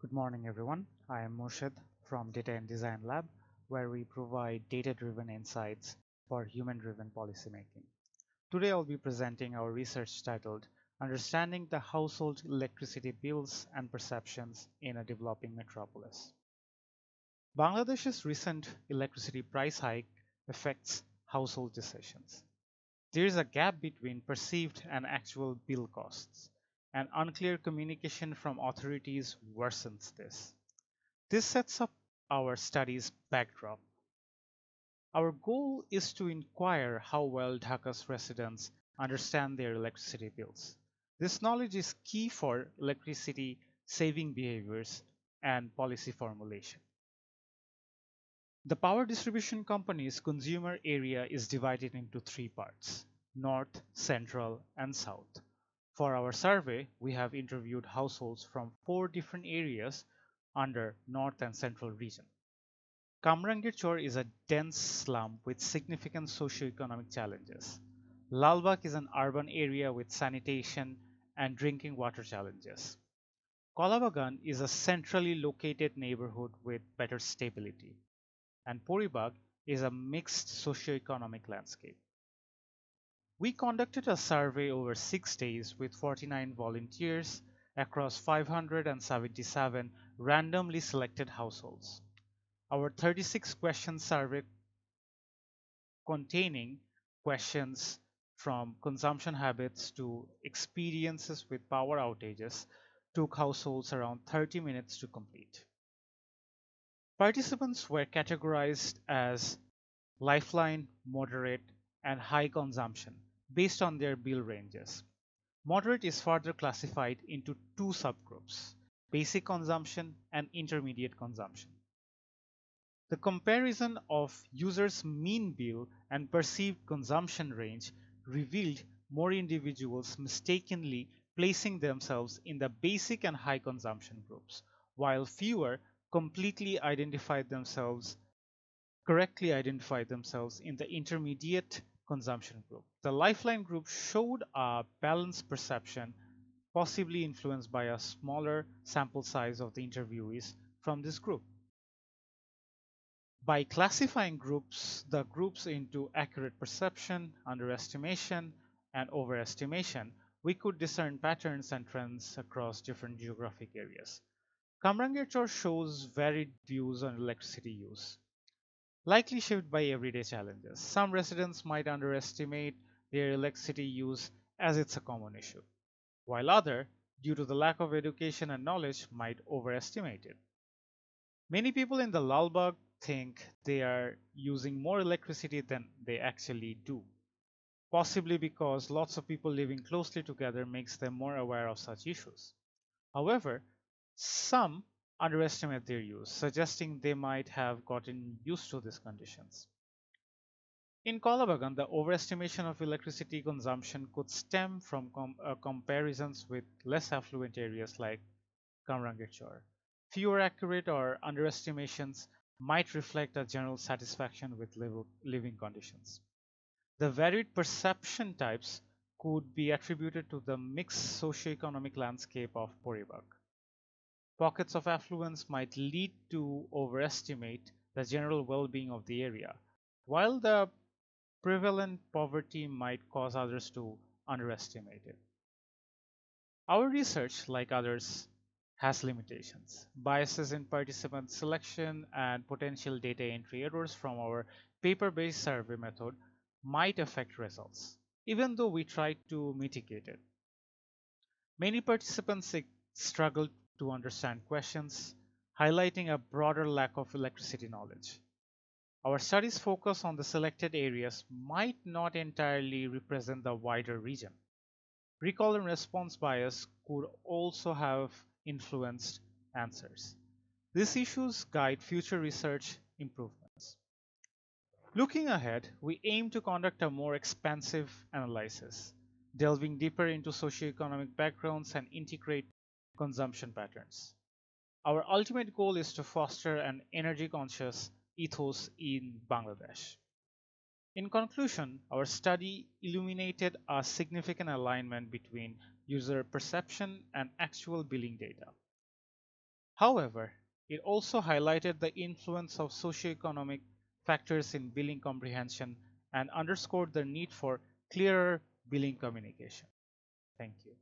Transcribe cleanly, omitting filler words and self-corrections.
Good morning, everyone. I am Murshed from Data and Design Lab, where we provide data-driven insights for human-driven policymaking. Today, I'll be presenting our research titled Understanding the Household Electricity Bills and Perceptions in a Developing Metropolis. Bangladesh's recent electricity price hike affects household decisions. There is a gap between perceived and actual bill costs, and unclear communication from authorities worsens this. This sets up our study's backdrop. Our goal is to inquire how well Dhaka's residents understand their electricity bills. This knowledge is key for electricity saving behaviors and policy formulation. The power distribution company's consumer area is divided into three parts: North, Central, and South. For our survey, we have interviewed households from 4 different areas under North and Central region. Kamrangirchor is a dense slum with significant socio-economic challenges. Lalbagh is an urban area with sanitation and drinking water challenges. Kolabagan is a centrally located neighborhood with better stability. And Poribag is a mixed socio-economic landscape. We conducted a survey over 6 days with 49 volunteers across 577 randomly selected households. Our 36-question survey, containing questions from consumption habits to experiences with power outages, took households around 30 minutes to complete. Participants were categorized as lifeline, moderate, and high consumption based on their bill ranges. Moderate is further classified into 2 subgroups: basic consumption and intermediate consumption. The comparison of users' mean bill and perceived consumption range revealed more individuals mistakenly placing themselves in the basic and high consumption groups, while fewer correctly identified themselves in the intermediate consumption group. The lifeline group showed a balanced perception, possibly influenced by a smaller sample size of the interviewees from this group. By classifying the groups into accurate perception, underestimation, and overestimation, we could discern patterns and trends across different geographic areas. Kamrangirchor shows varied views on electricity use, likely shaped by everyday challenges. Some residents might underestimate their electricity use as it's a common issue, while others, due to the lack of education and knowledge, might overestimate it. Many people in the Lalbagh think they are using more electricity than they actually do, possibly because lots of people living closely together makes them more aware of such issues. However, some underestimate their use, suggesting they might have gotten used to these conditions. In Kolabagan, the overestimation of electricity consumption could stem from comparisons with less affluent areas like Kamrangirchor. Fewer accurate or underestimations might reflect a general satisfaction with living conditions. The varied perception types could be attributed to the mixed socioeconomic landscape of Poribag. Pockets of affluence might lead to overestimate the general well-being of the area, while the prevalent poverty might cause others to underestimate it. Our research, like others, has limitations. Biases in participant selection and potential data entry errors from our paper-based survey method might affect results, even though we tried to mitigate it. Many participants struggled to understand questions, highlighting a broader lack of electricity knowledge. Our study's focus on the selected areas might not entirely represent the wider region. Recall and response bias could also have influenced answers. These issues guide future research improvements. Looking ahead, we aim to conduct a more expansive analysis, delving deeper into socioeconomic backgrounds and integrate consumption patterns. Our ultimate goal is to foster an energy conscious ethos in Bangladesh. In conclusion, our study illuminated a significant alignment between user perception and actual billing data. However, it also highlighted the influence of socioeconomic factors in billing comprehension and underscored the need for clearer billing communication. Thank you.